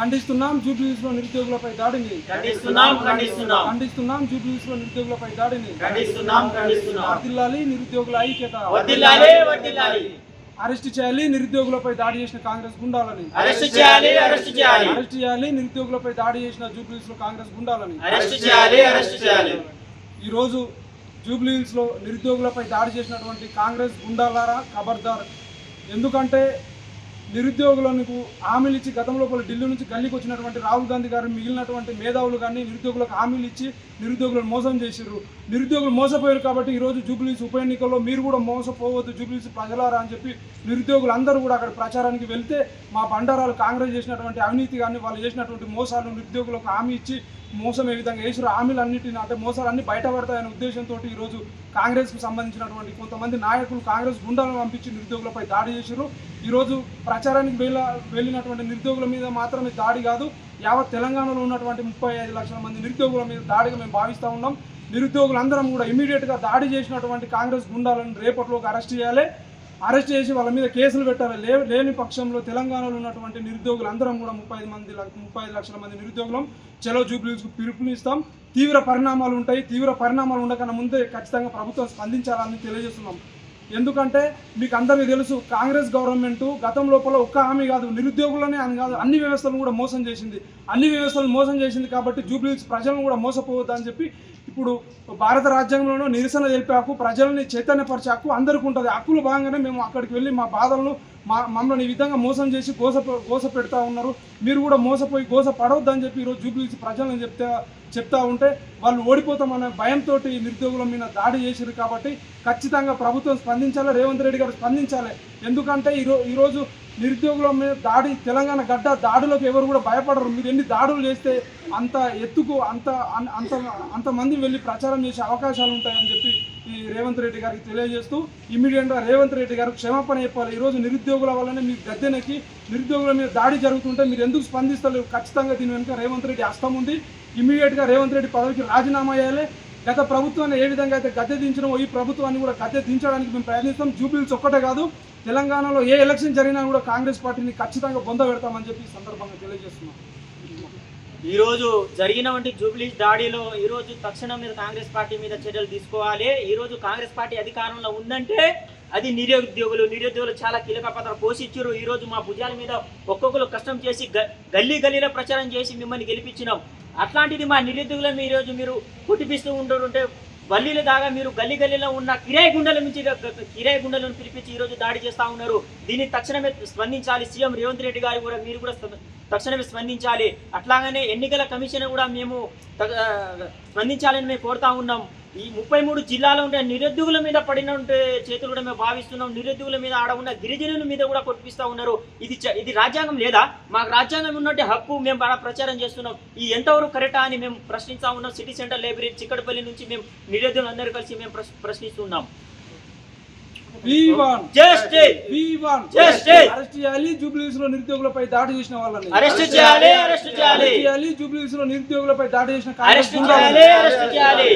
ఖండిస్తున్నాం జూబ్లీహిల్స్లో నిరుద్యోగులపై దాడిని ఖండిస్తున్నాం జూబ్లీహిల్స్లో నిరుద్యోగులపై దాడిని వర్ధిల్లాలి నిరుద్యోగుల ఐక్యత అరెస్ట్ చేయాలి నిరుద్యోగులపై దాడి చేసిన కాంగ్రెస్ గుండాలని అరెస్ట్ చేయాలి నిరుద్యోగులపై దాడి చేసిన జూబ్లీహిల్స్ లో కాంగ్రెస్ గుండాలని ఈ రోజు జూబ్లీహిల్స్ లో నిరుద్యోగులపై దాడి చేసినటువంటి కాంగ్రెస్ గుండాలారా ఖబర్దార్. ఎందుకంటే నిరుద్యోగులకు హామీలు ఇచ్చి గతంలో ఢిల్లీ నుంచి గల్లీకి వచ్చినటువంటి రాహుల్ గాంధీ గారు మిగిలినటువంటి మేధావులు కానీ నిరుద్యోగులకు హామీలు ఇచ్చి నిరుద్యోగులను మోసం చేశారు. నిరుద్యోగులు మోసపోయారు కాబట్టి ఈరోజు జూబ్లీహిల్స్ ఉప ఎన్నికల్లో మీరు కూడా మోసపోవద్దు జూబ్లీహిల్స్ ప్రజలారా అని చెప్పి నిరుద్యోగులు అందరూ కూడా అక్కడ ప్రచారానికి వెళ్తే మా బండారాలు కాంగ్రెస్ చేసినటువంటి అవినీతి కానీ వాళ్ళు చేసినటువంటి మోసాలు నిరుద్యోగులకు హామీ ఇచ్చి మోసం ఏ విధంగా వేసారు హామీలన్నింటినీ అంటే మోసాలన్నీ బయటపడతాయనే ఉద్దేశంతో ఈరోజు కాంగ్రెస్కి సంబంధించినటువంటి కొంతమంది నాయకులు కాంగ్రెస్ గుండాలను పంపించి నిరుద్యోగులపై దాడి చేశారు. ఈరోజు ప్రచారానికి వెళ్ళినటువంటి నిరుద్యోగుల మీద మాత్రమే దాడి కాదు, యావత్ తెలంగాణలో ఉన్నటువంటి 35 లక్షల మంది నిరుద్యోగుల మీద దాడిగా మేము భావిస్తూ ఉన్నాం. నిరుద్యోగులందరం కూడా ఇమీడియట్గా దాడి చేసినటువంటి కాంగ్రెస్ గుండాలను రేపట్లోకి అరెస్ట్ చేసి వాళ్ళ మీద కేసులు పెట్టాలి. లేని పక్షంలో తెలంగాణలో ఉన్నటువంటి నిరుద్యోగులందరం కూడా 35 లక్షల మంది నిరుద్యోగులం చలో జూబ్లీహిల్స్కు పిలుపునిస్తాం. తీవ్ర పరిణామాలు ఉంటాయి. తీవ్ర పరిణామాలు ఉండకన్నా ముందే ఖచ్చితంగా ప్రభుత్వం స్పందించాలని తెలియజేస్తున్నాం. ఎందుకంటే మీకు అందరికీ తెలుసు కాంగ్రెస్ గవర్నమెంట్ గతం లోపల ఒక్క హామీ కాదు నిరుద్యోగులనే అని కాదు అన్ని వ్యవస్థలను కూడా మోసం చేసింది. అన్ని వ్యవస్థలను మోసం చేసింది కాబట్టి జూబ్లీహిల్స్ ప్రజలను కూడా మోసపోవద్దని చెప్పి ఇప్పుడు భారత రాజ్యాంగంలో నిరసన తెలిపే హక్కు ప్రజల్ని చైతన్యపరిచే హక్కు అందరికీ ఉంటుంది. హక్కులు భాగంగానే మేము అక్కడికి వెళ్ళి మా బాధలను మమ్మల్ని ఈ విధంగా మోసం చేసి గోస పెడతా ఉన్నారు. మీరు కూడా మోసపోయి గోస పడవద్దని చెప్పి ఈరోజు జూబ్లీహిల్స్ ప్రజలను చెప్తా ఉంటే వాళ్ళు ఓడిపోతామనే భయంతో నిరుద్యోగుల మీద దాడి చేశారు. కాబట్టి ఖచ్చితంగా ప్రభుత్వం స్పందించాలి, రేవంత్ రెడ్డి గారు స్పందించాలి. ఎందుకంటే ఈరోజు నిరుద్యోగుల మీద దాడి తెలంగాణ గడ్డ దాడులకు ఎవరు కూడా భయపడరు. మీరు ఎన్ని దాడులు చేస్తే అంత ఎత్తుకు అంతమంది వెళ్ళి ప్రచారం చేసే అవకాశాలు ఉంటాయని చెప్పి ఈ రేవంత్ రెడ్డి గారికి తెలియజేస్తూ ఇమీడియట్గా రేవంత్ రెడ్డి గారు క్షమాపణ చెప్పాలి. ఈరోజు నిరుద్యోగుల వల్లనే మీకు గద్దెనెక్కి నిరుద్యోగుల మీద దాడి జరుగుతుంటే మీరు ఎందుకు స్పందిస్తలేరు? ఖచ్చితంగా దీని వెనుక రేవంత్ రెడ్డి హస్తం ఉంది. ఇమీడియట్గా రేవంత్ రెడ్డి పదవికి రాజీనామా చేయాలి. గత ప్రభుత్వాన్ని ఏ విధంగా అయితే గద్దె దించడం ఈ ప్రభుత్వాన్ని కూడా గద్దె దించడానికి మేము ప్రయత్నిస్తాం. జూబ్లీహిల్స్ ఒక్కటే కాదు తెలంగాణలో ఏ ఎలక్షన్ జరిగినా కూడా కాంగ్రెస్ పార్టీని ఖచ్చితంగా బొంద పెడతామని చెప్పి ఈ సందర్భంగా తెలియజేస్తున్నాం. ఈరోజు జరిగినటువంటి జూబ్లీహిల్స్ దాడిలో ఈరోజు తక్షణం మీద కాంగ్రెస్ పార్టీ మీద చర్యలు తీసుకోవాలి. ఈరోజు కాంగ్రెస్ పార్టీ అధికారంలో ఉందంటే అది నిరుద్యోగులు చాలా కీలక పాత్ర పోషించారు. ఈరోజు మా భుజాల మీద ఒక్కొక్కరు కష్టం చేసి గల్లీలో ప్రచారం చేసి మిమ్మల్ని గెలిపించినాం. అట్లాంటిది మా నిరుద్యోగులను ఈరోజు మీరు కొట్టిపిస్తూ ఉంటుంటే గల్లీల దాకా మీరు గల్లీలో ఉన్న కిరాయి గుండెలను పిలిపించి ఈరోజు దాడి చేస్తూ ఉన్నారు. దీన్ని తక్షణమే స్పందించాలి. సీఎం రేవంత్ రెడ్డి గారు కూడా మీరు కూడా తక్షణమే స్పందించాలి. అట్లాగనే ఎన్నికల కమిషన్ కూడా మేము స్పందించాలని మేము కోరుతా ఉన్నాం. ఈ 33 జిల్లాలో ఉండే నిరుద్యోగుల మీద పడిన చేతులు కూడా మేము భావిస్తున్నాం. నిరుద్యోగుల మీద ఆడ ఉన్న గిరిజనుల మీద కూడా కొట్టిపిస్తూ ఉన్నారు. ఇది రాజ్యాంగం లేదా? మాకు రాజ్యాంగం ఉన్నట్టు హక్కు మేము బాగా ప్రచారం చేస్తున్నాం. ఈ ఎంతవరకు కరెక్టా అని మేము ప్రశ్నిస్తూ ఉన్నాం. సిటీ సెంటర్ లైబ్రరీ చిక్కడపల్లి నుంచి మేము నిరుద్యోగులు అందరూ కలిసి మేము ప్రశ్నిస్తున్నాం. అరెస్ట్ చేయాలి జూబ్లీహిల్స్ లో నిరుద్యోగులపై దాడి చేసిన వాళ్ళని అరెస్ట్ చేయాలి జూబ్లీహిల్స్ లో నిరుద్యోగులపై దాడి చేసిన అరెస్ట్ చేయాలి.